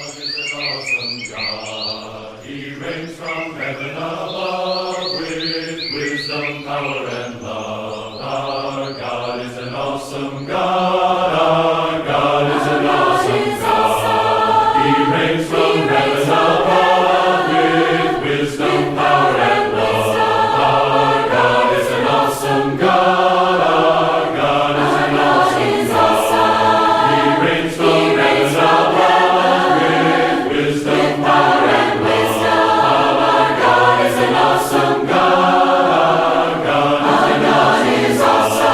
is an awesome God. He reigns from heaven above with wisdom, power, and love. Our God is an awesome God. Our God is an awesome God. He reigns from heaven above with wisdom, power, and love. Our God is an awesome God. Our God is an awesome God. He reigns from heaven above with wisdom, power, and love. Our God is an awesome God. Our God is awesome.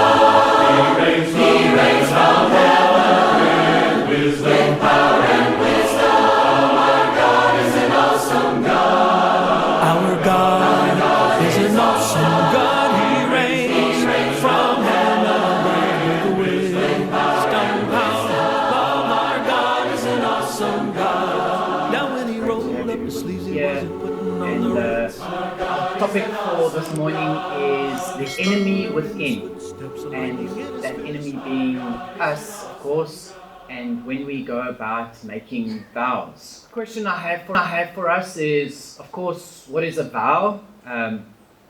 He reigns from heaven with wisdom, power, and wisdom. Our God is an awesome God. Our God is an awesome God. He reigns from heaven above with wisdom, power, love. Our God is an awesome God. Now when he rolled up his sleeves, he wasn't putting on And the the topic for this morning is the enemy within, and that enemy being us, of course, and when we go about making vows. The question I have for us is, of course, what is a vow? A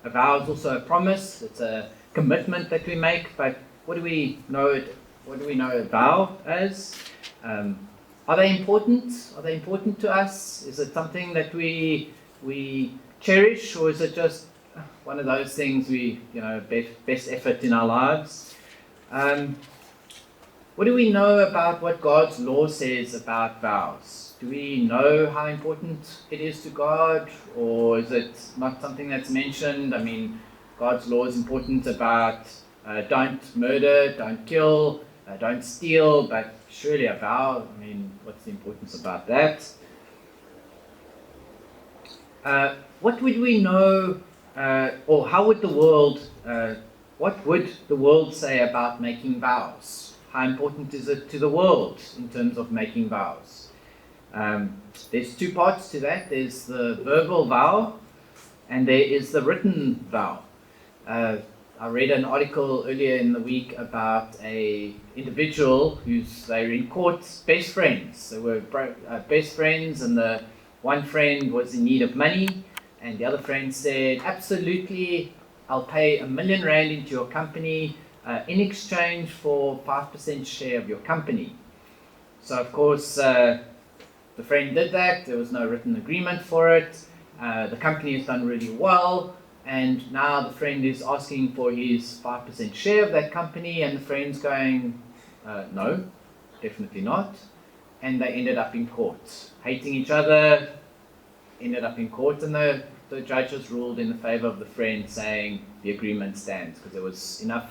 vow is also a promise. It's a commitment that we make. But what do we know it? What do we know a vow as? Are they important? Are they important to us? Is it something that we cherish, or is it just one of those things we, best effort in our lives? What do we know about what God's law says about vows? Do we know how important it is to God, or is it not something that's mentioned? I mean, God's law is important about don't murder, don't kill, don't steal, but surely a vow, I mean, what's the importance about that? What would we know, or how would the world, what would the world say about making vows? How important is it to the world in terms of making vows? There's two parts to that. There's the verbal vow, and there is the written vow. I read an article earlier in the week about a individual they're in court, best friends. They were best friends, and the one friend was in need of money, and the other friend said, absolutely, I'll pay R1 million into your company in exchange for 5% share of your company. So of course, the friend did that. There was no written agreement for it. The company has done really well, and now the friend is asking for his 5% share of that company, and the friend's going, no, definitely not. And they ended up in court, hating each other, ended up in court, and the judges ruled in the favor of the friend, saying the agreement stands, because there was enough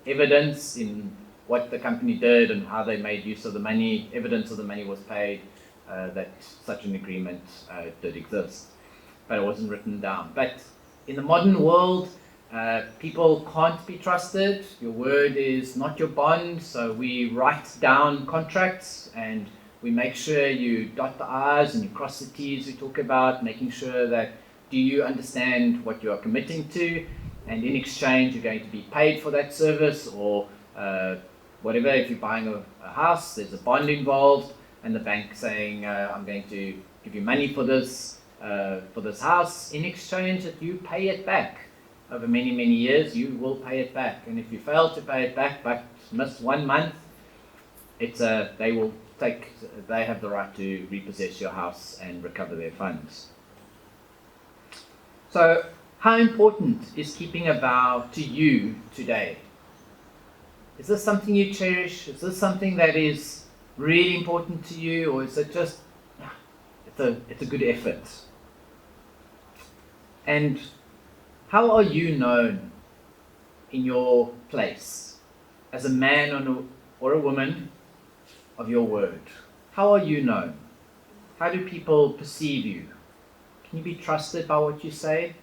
evidence in what the company did and how they made use of the money, evidence of the money was paid, that such an agreement did exist. But it wasn't written down. But in the modern world, people can't be trusted. Your word is not your bond, so we write down contracts and we make sure you dot the I's and you cross the T's. We talk about making sure that, do you understand what you are committing to? And in exchange, you're going to be paid for that service, or whatever. If you're buying a house, there's a bond involved, and the bank saying, I'm going to give you money for this house. In exchange, that you pay it back over many, many years. You will pay it back, and if you fail to pay it back, but miss 1 month, they have the right to repossess your house and recover their funds. So, how important is keeping a vow to you today? Is this something you cherish? Is this something that is really important to you, or is it just, it's a good effort? And how are you known in your place as a man or a woman of your word? How are you known? How do people perceive you? Can you be trusted by what you say?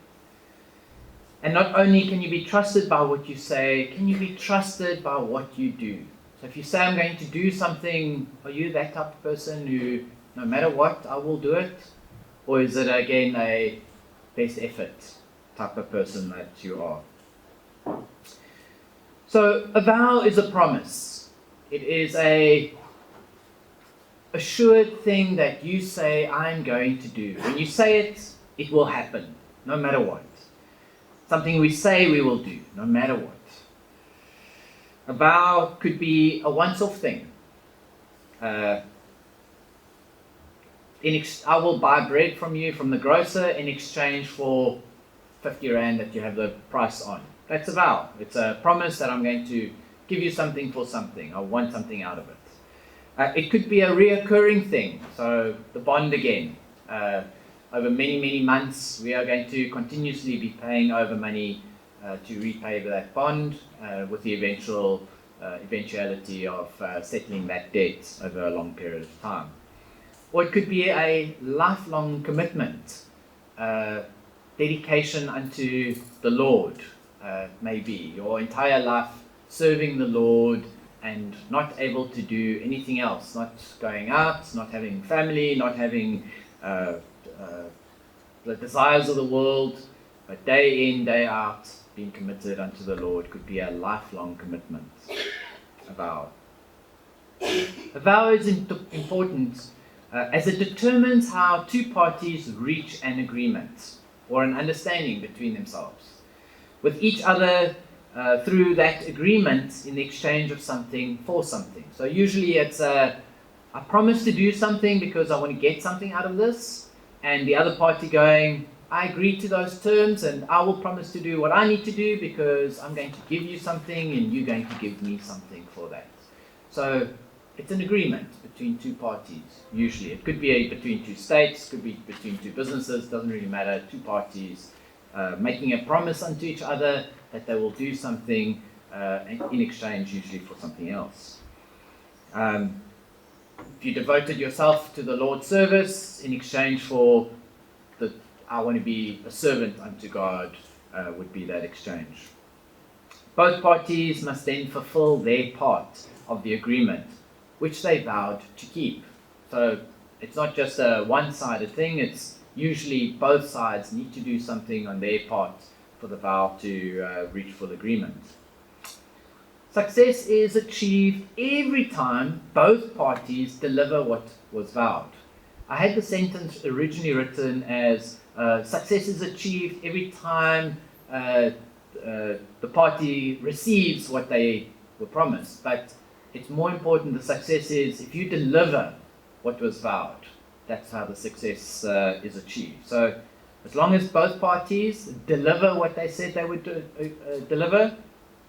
And not only can you be trusted by what you say, can you be trusted by what you do? So if you say, I'm going to do something, are you that type of person who, no matter what, I will do it? Or is it again a best effort type of person that you are? So a vow is a promise. It is a assured thing that you say, I'm going to do. When you say it, it will happen, no matter what. Something we say we will do, no matter what. A vow could be a once-off thing. I will buy bread from you, from the grocer, in exchange for 50 Rand that you have the price on. That's a vow. It's a promise that I'm going to give you something for something. I want something out of it. It could be a reoccurring thing. So the bond again. Over many, many months, we are going to continuously be paying over money to repay that bond with the eventuality of settling that debt over a long period of time. Or it could be a lifelong commitment, dedication unto the Lord, maybe your entire life serving the Lord and not able to do anything else, not going out, not having family, not having the desires of the world, but day in, day out, being committed unto the Lord could be a lifelong commitment. A vow. A vow is important as it determines how two parties reach an agreement or an understanding between themselves with each other through that agreement in the exchange of something for something. So usually it's I promise to do something because I want to get something out of this, and the other party going, I agree to those terms and I will promise to do what I need to do because I'm going to give you something and you're going to give me something for that. So it's an agreement between two parties, usually. It could be between two states, could be between two businesses, doesn't really matter, two parties making a promise unto each other that they will do something in exchange usually for something else. If you devoted yourself to the Lord's service in exchange for I want to be a servant unto God, would be that exchange. Both parties must then fulfill their part of the agreement, which they vowed to keep. So it's not just a one-sided thing, it's usually both sides need to do something on their part for the vow to reach full agreement. Success is achieved every time both parties deliver what was vowed. I had the sentence originally written as success is achieved every time the party receives what they were promised. But it's more important, the success is if you deliver what was vowed. That's how the success is achieved. So as long as both parties deliver what they said they would deliver,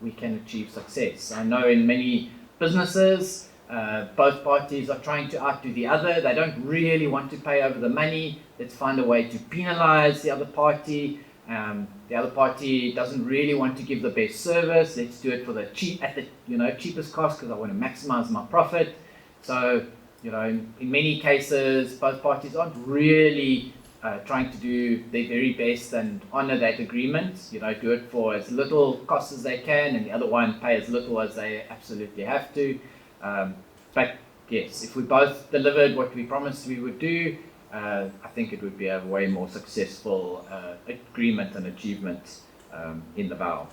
we can achieve success. I know in many businesses, both parties are trying to outdo the other. They don't really want to pay over the money. Let's find a way to penalize the other party. The other party doesn't really want to give the best service. Let's do it for the cheapest cost because I want to maximize my profit. So, in many cases, both parties aren't really trying to do their very best and honor that agreement. Do it for as little cost as they can, and the other one pay as little as they absolutely have to. But yes, if we both delivered what we promised we would do, I think it would be a way more successful agreement and achievement in the vow.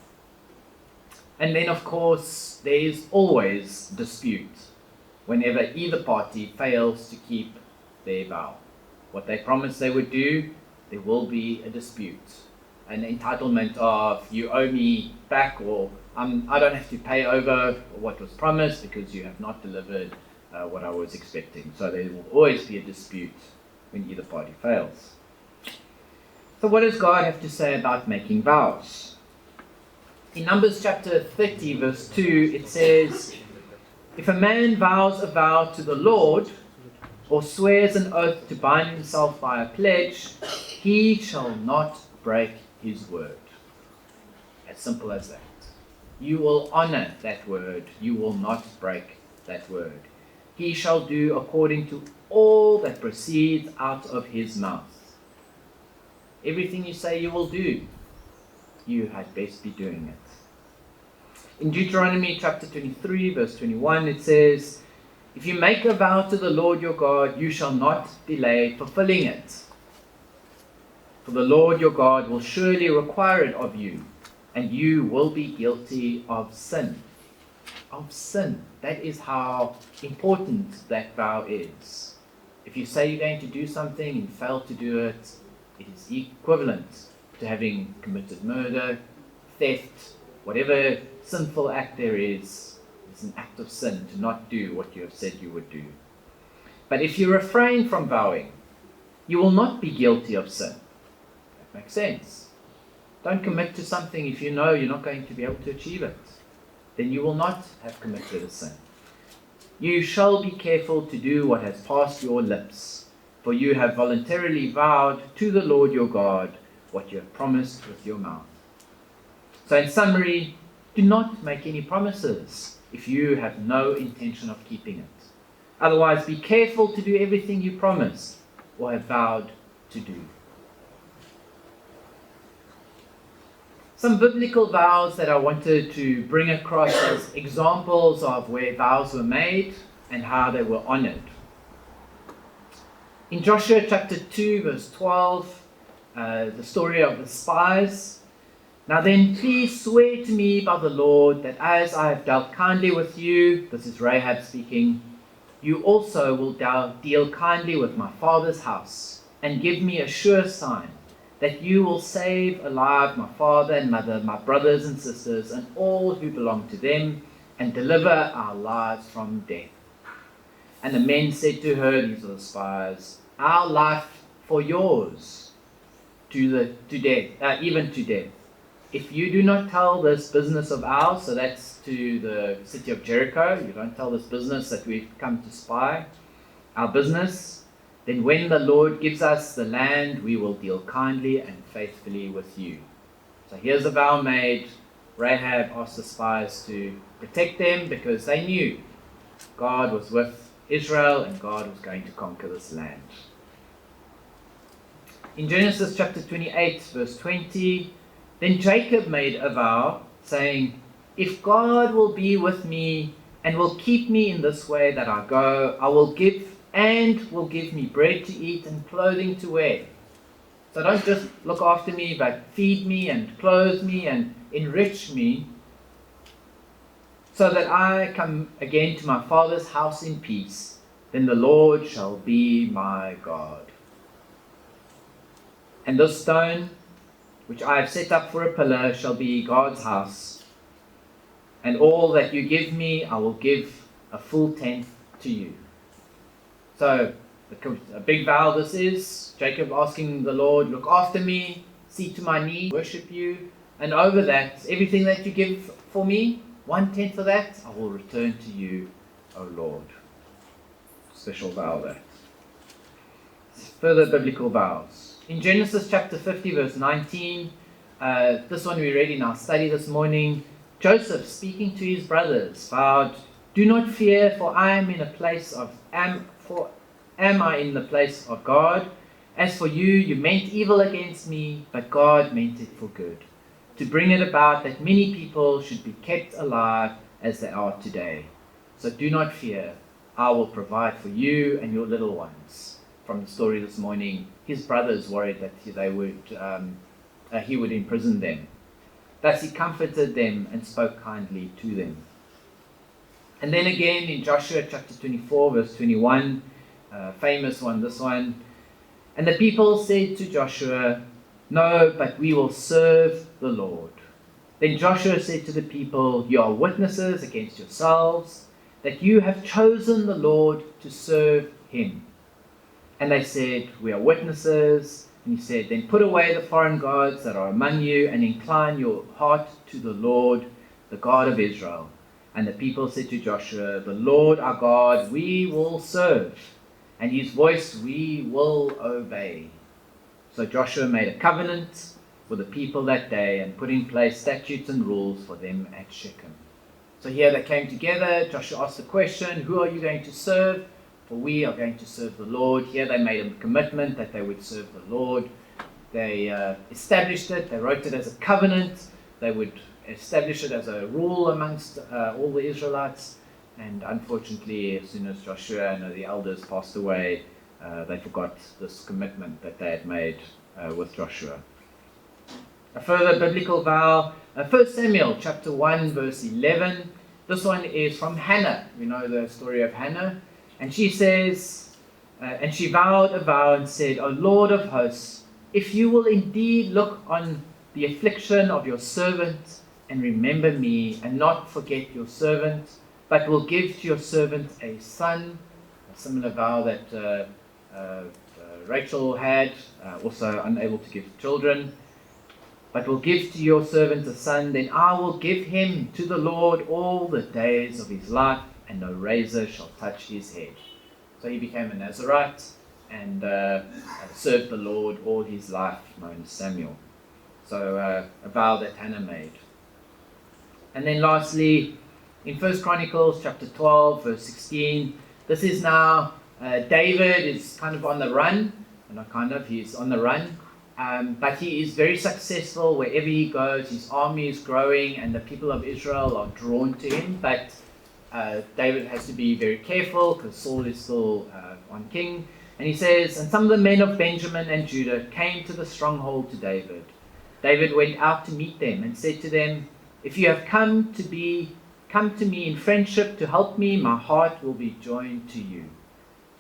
And then, of course, there is always dispute whenever either party fails to keep their vow. What they promised they would do, there will be a dispute. An entitlement of, you owe me back, or I don't have to pay over what was promised because you have not delivered what I was expecting. So there will always be a dispute when either party fails. So what does God have to say about making vows? In Numbers chapter 30, verse 2, it says, if a man vows a vow to the Lord, or swears an oath to bind himself by a pledge, he shall not break his word. As simple as that. You will honor that word. You will not break that word. He shall do according to all that proceeds out of his mouth. Everything you say you will do, you had best be doing it. In Deuteronomy chapter 23, verse 21, it says, if you make a vow to the Lord your God, you shall not delay fulfilling it. For the Lord your God will surely require it of you, and you will be guilty of sin. of sin. That is how important that vow is. If you say you're going to do something and fail to do it, it is equivalent to having committed murder, theft, whatever sinful act there is. It's an act of sin to not do what you have said you would do. But if you refrain from vowing, you will not be guilty of sin. That makes sense. Don't commit to something if you know you're not going to be able to achieve it. Then you will not have committed a sin. You shall be careful to do what has passed your lips, for you have voluntarily vowed to the Lord your God what you have promised with your mouth. So in summary, do not make any promises if you have no intention of keeping it. Otherwise, be careful to do everything you promised or have vowed to do. Some biblical vows that I wanted to bring across as examples of where vows were made and how they were honored. In Joshua chapter 2, verse 12, the story of the spies. Now then, please swear to me by the Lord that as I have dealt kindly with you, this is Rahab speaking, you also will deal kindly with my father's house, and give me a sure sign that you will save alive my father and mother, my brothers and sisters, and all who belong to them, and deliver our lives from death. And the men said to her, these are the spies, our life for yours, to death, even to death. If you do not tell this business of ours, so that's to the city of Jericho, you don't tell this business that we've come to spy, our business, then when the Lord gives us the land, we will deal kindly and faithfully with you. So here's a vow made. Rahab asked the spies to protect them because they knew God was with Israel and God was going to conquer this land. In Genesis chapter 28, verse 20, then Jacob made a vow, saying, if God will be with me and will keep me in this way that I go, I will give me bread to eat and clothing to wear. So don't just look after me, but feed me and clothe me and enrich me, so that I come again to my father's house in peace. Then the Lord shall be my God. And this stone, which I have set up for a pillar, shall be God's house. And all that you give me, I will give a full tenth to you. So, a big vow this is. Jacob asking the Lord, look after me, see to my need, worship you. And over that, everything that you give for me, 1/10 of that, I will return to you, O Lord. Special vow there. Further biblical vows. In Genesis chapter 50, verse 19, this one we read in our study this morning, Joseph, speaking to his brothers, vowed, do not fear, for I am in a place of am I in the place of God? As for you, you meant evil against me, but God meant it for good, to bring it about that many people should be kept alive as they are today. So do not fear, I will provide for you and your little ones. From the story this morning, his brothers worried that he would imprison them. Thus he comforted them and spoke kindly to them. And then again in Joshua chapter 24, verse 21, famous one, this one. And the people said to Joshua, no, but we will serve the Lord. Then Joshua said to the people, you are witnesses against yourselves that you have chosen the Lord to serve him. And they said, we are witnesses. And he said, then put away the foreign gods that are among you and incline your heart to the Lord, the God of Israel. And the people said to Joshua, the Lord our God we will serve, and his voice we will obey. So Joshua made a covenant for the people that day and put in place statutes and rules for them at Shechem. So here they came together. Joshua asked the question, who are you going to serve? For we are going to serve the Lord. Here they made a commitment that they would serve the Lord. They established it. They wrote it as a covenant. They would establish it as a rule amongst all the Israelites. And unfortunately, as soon as Joshua and the elders passed away, they forgot this commitment that they had made with Joshua. A further biblical vow, 1 Samuel chapter 1 verse 11. This one is from Hannah. We know the story of Hannah. And she says, and she vowed a vow and said, O Lord of hosts, if you will indeed look on the affliction of your servant and remember me and not forget your servant, but will give to your servant a son, a similar vow that Rachel had, also unable to give children, but will give to your servant a son, then I will give him to the Lord all the days of his life, and no razor shall touch his head. So he became a Nazirite and served the Lord all his life, known as Samuel. So a vow that Hannah made. And then lastly, in 1 Chronicles chapter 12, verse 16, this is now David is kind of on the run. Not kind of, he's on the run. But he is very successful wherever he goes. His army is growing and the people of Israel are drawn to him. But David has to be very careful because Saul is still on king. And he says, and some of the men of Benjamin and Judah came to the stronghold to David. David went out to meet them and said to them, if you have come to me in friendship to help me, my heart will be joined to you.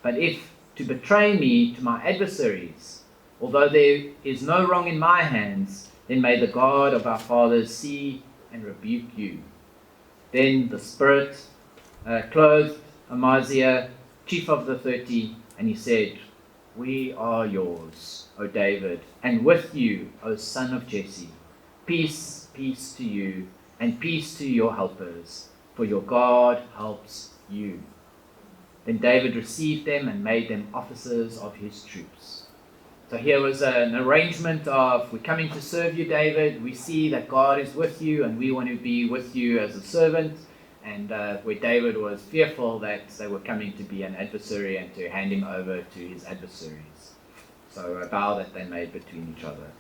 But if to betray me to my adversaries, although there is no wrong in my hands, then may the God of our fathers see and rebuke you. Then the Spirit clothed Amaziah, chief of the 30, and he said, we are yours, O David, and with you, O son of Jesse. Peace, peace to you, and peace to your helpers, for your God helps you. Then David received them and made them officers of his troops. So here was an arrangement of, we're coming to serve you, David. We see that God is with you, and we want to be with you as a servant. And where David was fearful that they were coming to be an adversary and to hand him over to his adversaries. So a vow that they made between each other.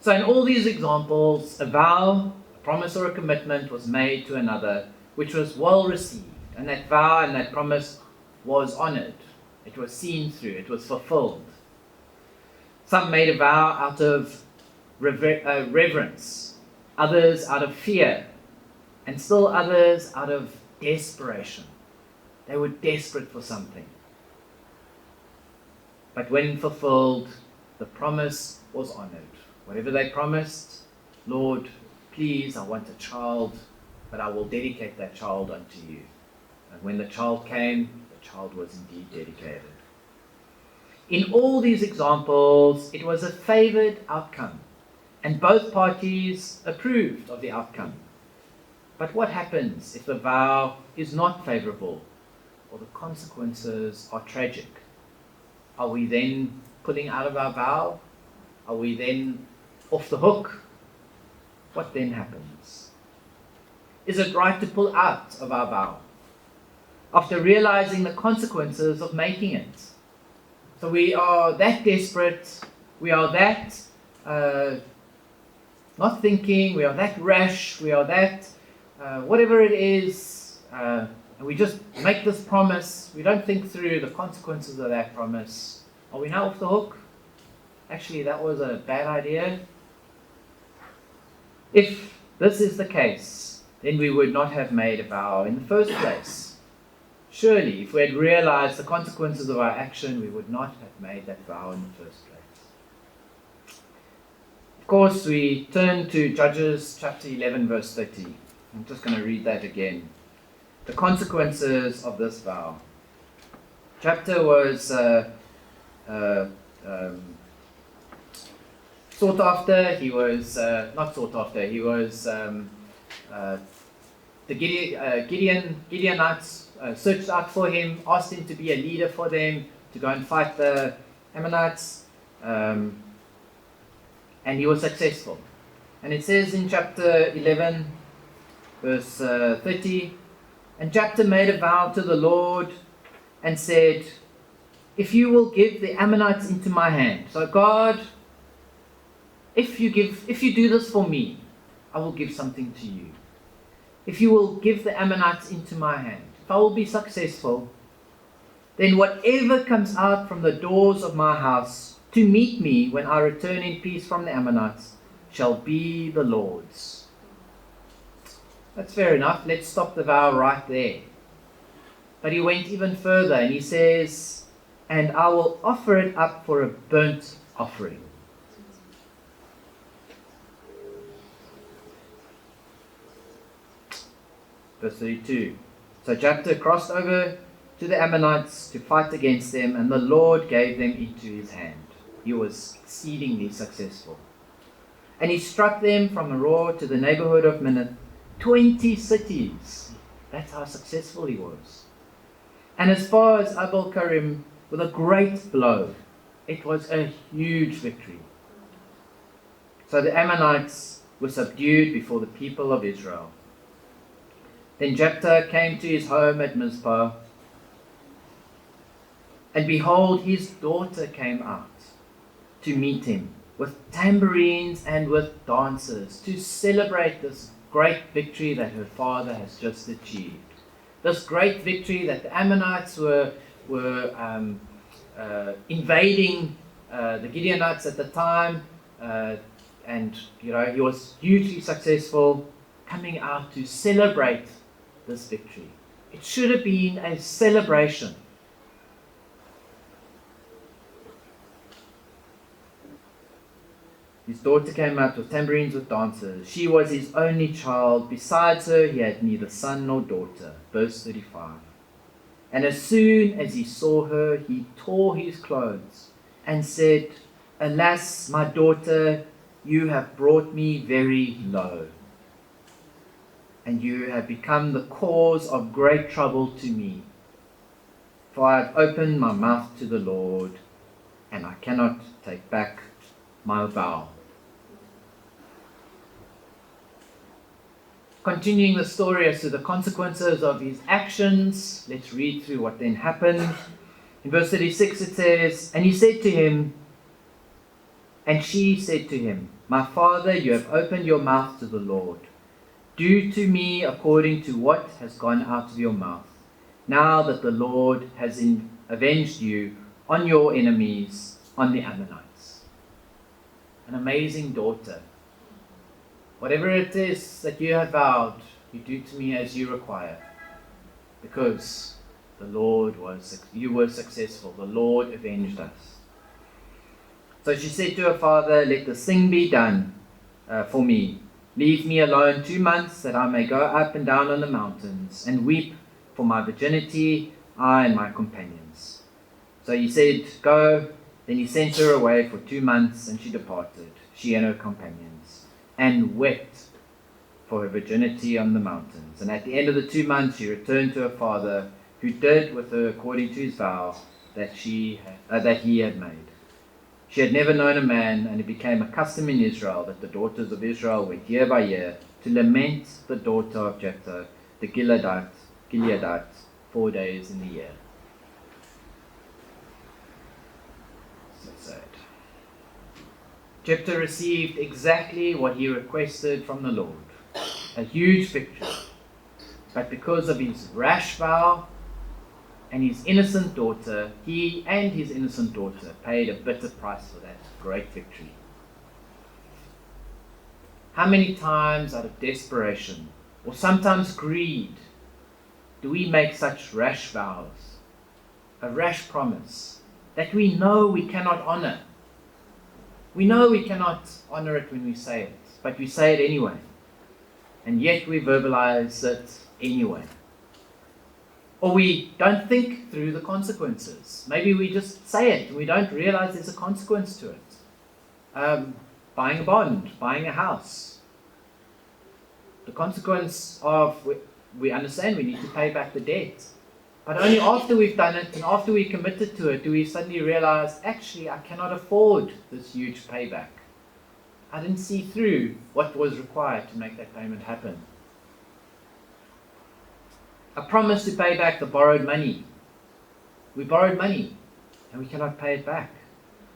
So in all these examples, a vow, a promise or a commitment was made to another, which was well received. And that vow and that promise was honored. It was seen through. It was fulfilled. Some made a vow out of reverence. Others out of fear. And still others out of desperation. They were desperate for something. But when fulfilled, the promise was honored. Whatever they promised, Lord, please, I want a child, but I will dedicate that child unto you. And when the child came, the child was indeed dedicated. In all these examples, it was a favored outcome, and both parties approved of the outcome. But what happens if the vow is not favorable, or the consequences are tragic? Are we then pulling out of our vow? Are we then off the hook? What then happens? Is it right to pull out of our vow after realizing the consequences of making it? So we are that desperate, we are that not thinking, we are that rash, we are that whatever it is, and we just make this promise, we don't think through the consequences of that promise. Are we now off the hook? Actually, that was a bad idea. If this is the case, then we would not have made a vow in the first place. Surely, if we had realized the consequences of our action, we would not have made that vow in the first place. Of course, we turn to Judges chapter 11, verse 30. I'm just going to read that again. The consequences of this vow. Chapter was sought after. He was not sought after. He was the Gideonites searched out for him, asked him to be a leader for them to go and fight the Ammonites, and he was successful. And it says in chapter 11, verse 30, and Jephthah made a vow to the Lord and said, if you will give the Ammonites into my hand. So God, if you do this for me, I will give something to you. If you will give the Ammonites into my hand, if I will be successful, then whatever comes out from the doors of my house to meet me when I return in peace from the Ammonites shall be the Lord's. That's fair enough. Let's stop the vow right there. But he went even further and he says, and I will offer it up for a burnt offering. Verse 32. So Jephthah crossed over to the Ammonites to fight against them, and the Lord gave them into his hand. He was exceedingly successful. And he struck them from Aroer to the neighborhood of Minnith, 20 cities. That's how successful he was. And as far as Abel Karim, with a great blow. It was a huge victory. So the Ammonites were subdued before the people of Israel. Then Jephthah came to his home at Mizpah, and behold, his daughter came out to meet him with tambourines and with dancers to celebrate this great victory that her father has just achieved. This great victory that the Ammonites were invading the Gideonites at the time, and he was hugely successful, coming out to celebrate this victory. It should have been a celebration. His daughter came out with tambourines with dancers. She was his only child. Besides her, he had neither son nor daughter. Verse 35. And as soon as he saw her, he tore his clothes and said, Alas, my daughter, you have brought me very low, and you have become the cause of great trouble to me. For I have opened my mouth to the Lord, and I cannot take back my vow. Continuing the story as to the consequences of his actions, let's read through what then happened. In verse 36 it says, And he said to him, and she said to him, My father, you have opened your mouth to the Lord. Do to me according to what has gone out of your mouth, now that the Lord has avenged you on your enemies, on the Ammonites. An amazing daughter. Whatever it is that you have vowed, you do to me as you require, because you were successful. The Lord avenged us. So she said to her father, Let this thing be done for me. Leave me alone 2 months, that I may go up and down on the mountains and weep for my virginity, I and my companions. So he said, Go. Then he sent her away for 2 months, and she departed, she and her companions, and wept for her virginity on the mountains. And at the end of the 2 months she returned to her father, who did with her according to his vow that he had made. She had never known a man, and it became a custom in Israel that the daughters of Israel went year by year to lament the daughter of Jephthah, the Gileadite, 4 days in the year. So sad. Jephthah received exactly what he requested from the Lord, a huge victory. But because of his rash vow and his innocent daughter, he and his innocent daughter paid a bitter price for that great victory. How many times out of desperation, or sometimes greed, do we make such rash vows, a rash promise, that we know we cannot honor? We know we cannot honor it when we say it, but we say it anyway. And yet we verbalize it anyway. Or we don't think through the consequences. Maybe we just say it and we don't realize there's a consequence to it. Buying a bond, buying a house. The consequence of, we understand we need to pay back the debt. But only after we've done it and after we committed to it do we suddenly realize, actually, I cannot afford this huge payback. I didn't see through what was required to make that payment happen. A promise to pay back the borrowed money. We borrowed money and we cannot pay it back.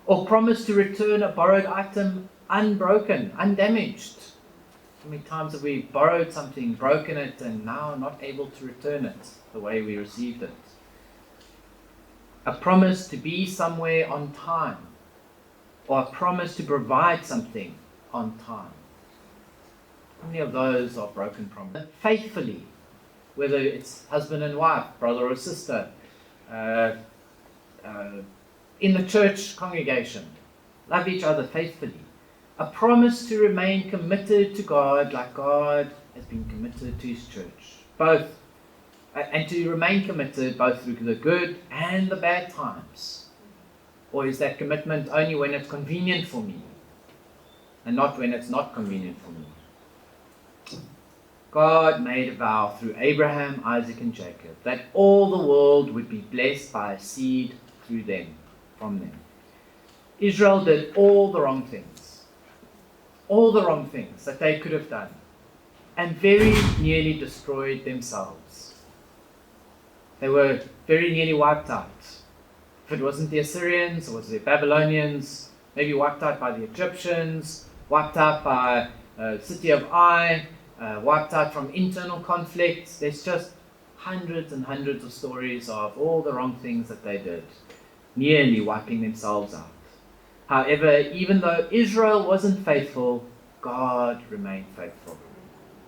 Or promise to return a borrowed item unbroken, undamaged. How many times have we borrowed something, broken it, and now not able to return it the way we received it? A promise to be somewhere on time, or a promise to provide something on time. How many of those are broken promises? Faithfully, whether it's husband and wife, brother or sister, in the church congregation, love each other faithfully. A promise to remain committed to God like God has been committed to His church. Both, and to remain committed both through the good and the bad times. Or is that commitment only when it's convenient for me and not when it's not convenient for me? God made a vow through Abraham, Isaac, and Jacob that all the world would be blessed by a seed through them, from them. Israel did all the wrong things that they could have done, and very nearly destroyed themselves. They were very nearly wiped out. If it wasn't the Assyrians, it was the Babylonians, maybe wiped out by the Egyptians, wiped out by the city of Ai, wiped out from internal conflicts. There's just hundreds and hundreds of stories of all the wrong things that they did, nearly wiping themselves out. However, even though Israel wasn't faithful, God remained faithful.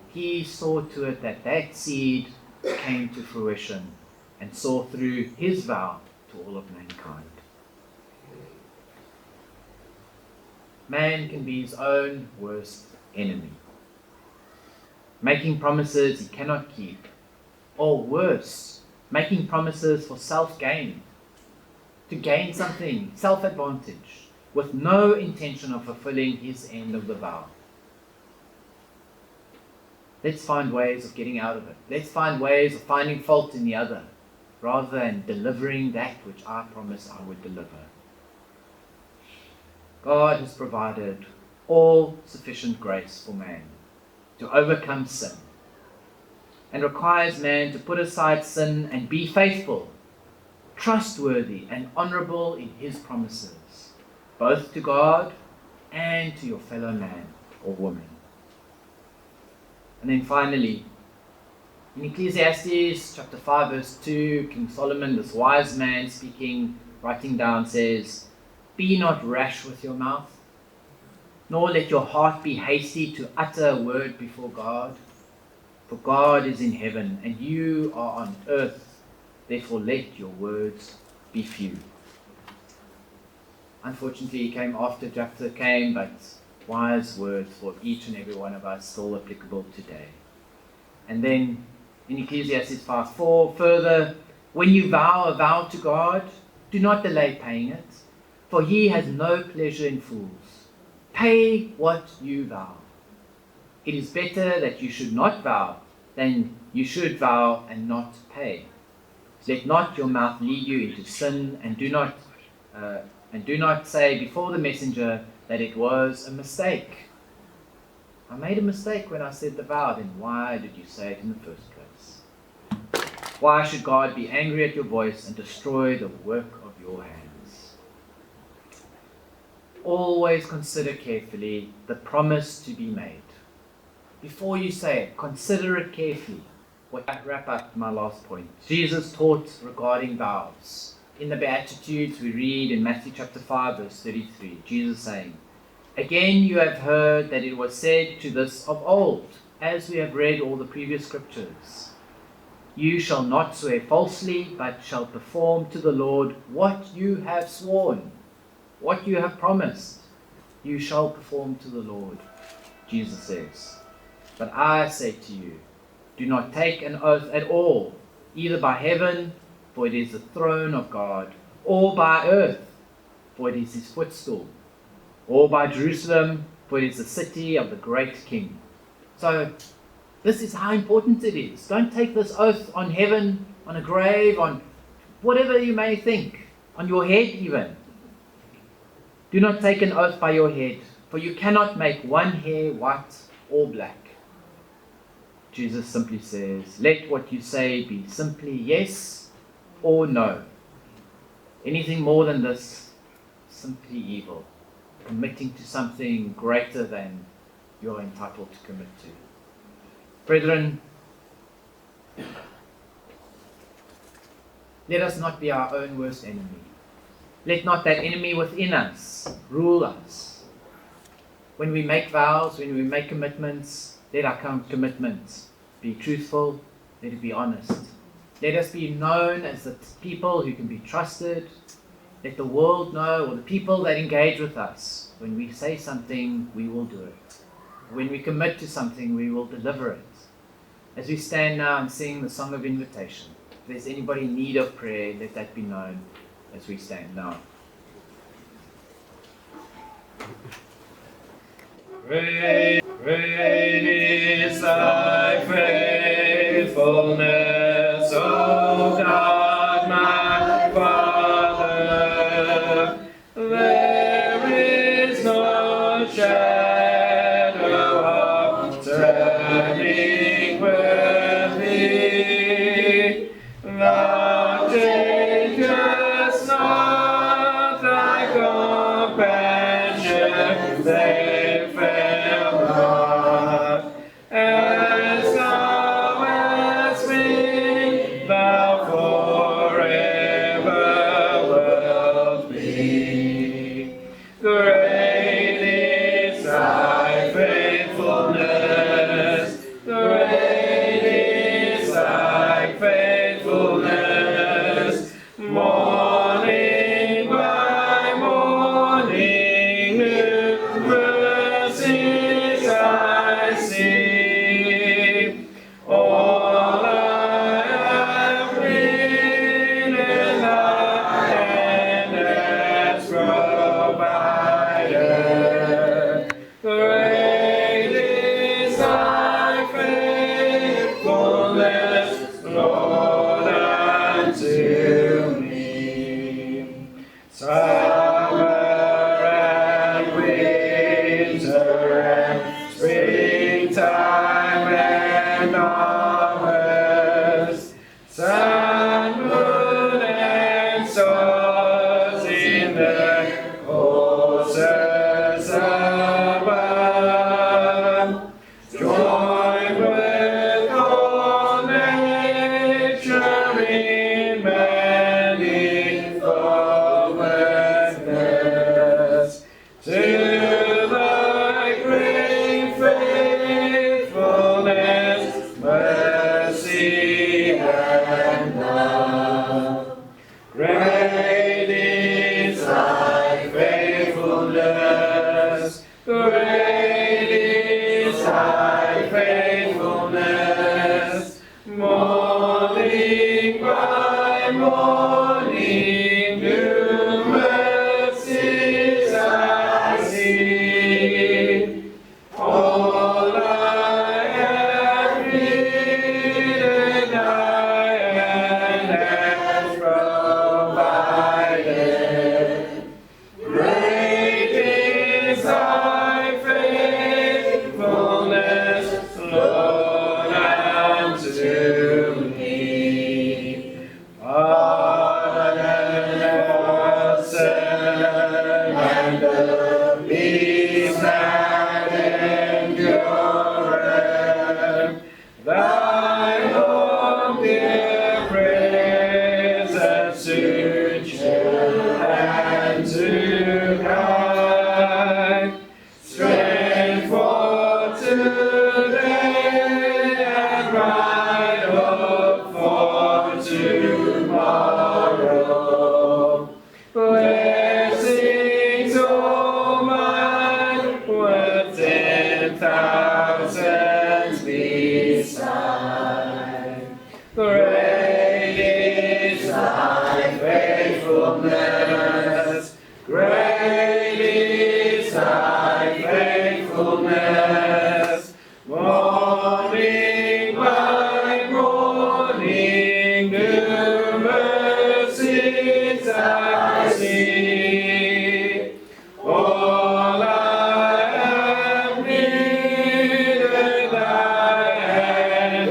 He saw to it that that seed came to fruition and saw through His vow to all of mankind. Man can be his own worst enemy, making promises he cannot keep, or worse, making promises for self-gain, to gain something, self-advantage, with no intention of fulfilling his end of the vow. Let's find ways of getting out of it. Let's find ways of finding fault in the other, rather than delivering that which I promised I would deliver. God has provided all sufficient grace for man to overcome sin, and requires man to put aside sin and be faithful, trustworthy, and honorable in his promises, both to God and to your fellow man or woman. And then finally, in Ecclesiastes chapter 5 verse 2, King Solomon, this wise man speaking, writing down, says, "Be not rash with your mouth, nor let your heart be hasty to utter a word before God. For God is in heaven, and you are on earth. Therefore let your words be few." Unfortunately, he came after Jephthah came, but wise words for each and every one of us still applicable today. And then in Ecclesiastes 5:4, further, "When you vow a vow to God, do not delay paying it, for He has no pleasure in fools. Pay what you vow. It is better that you should not vow than you should vow and not pay. Let not your mouth lead you into sin, and do not say before the messenger that it was a mistake. I made a mistake when I said the vow. Then why did you say it in the first place? Why should God be angry at your voice and destroy the work of your hands?" Always consider carefully the promise to be made. Before you say it, consider it carefully. I wrap up my last point. Jesus taught regarding vows. In the Beatitudes, we read in Matthew chapter 5, verse 33, Jesus saying, "Again you have heard that it was said to this of old, as we have read all the previous scriptures, you shall not swear falsely, but shall perform to the Lord what you have sworn, what you have promised, you shall perform to the Lord." Jesus says, "But I say to you, do not take an oath at all, either by heaven, for it is the throne of God, or by earth, for it is His footstool, or by Jerusalem, for it is the city of the great King." So, this is how important it is. Don't take this oath on heaven, on a grave, on whatever you may think, on your head even. Do not take an oath by your head, for you cannot make one hair white or black. Jesus simply says, let what you say be simply yes or no. Anything more than this, simply evil, committing to something greater than you're entitled to commit to. Brethren, let us not be our own worst enemy. Let not that enemy within us rule us. When we make vows, when we make commitments, Let our commitments be truthful, let it be honest. Let us be known as the people who can be trusted. Let the world know, or the people that engage with us, when we say something, we will do it. When we commit to something, we will deliver it. As we stand now and sing the song of invitation, if there's anybody in need of prayer, let that be known as we stand now. Great is thy faithfulness, O God, my Father. There is no shadow of turning with thee. Thou changest not thy compassion, they fail not. As thou hast been, thou forever wilt be. Great is thy faithfulness. Great is thy faithfulness. Morning by morning, new mercies I see. All I have needed, thy hand has provided. Great is thy faithfulness, Lord, unto me. Summer and winter and springtime and harvest, sun, moon, and stars in the courses above, join with all nature in manifold witness to thy great faithfulness, mercy, and love. Great is thy faithfulness. Great is thy faithfulness. Morning by morning, new mercies I see. All I have needed, thy hand has provided. Great is thy faithfulness, Lord, unto me. Pardon us and the peace that endureth. Thy own dear presence to chill and to guide. Strength for today and bright hope for tomorrow. Blessings all mine with 10,000s beside. Great is thy faithfulness. Great is thy faithfulness. Morning by morning, new mercies I see. All I have needed, thy hand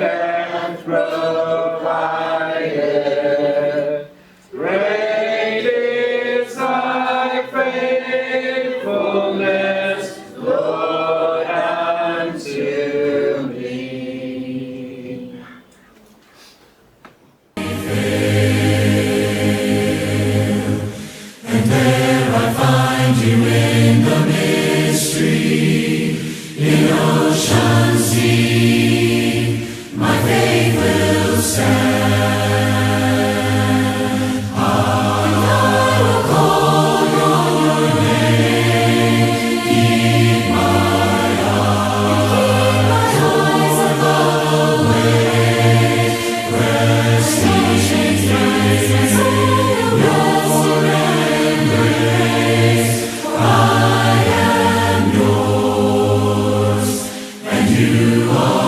God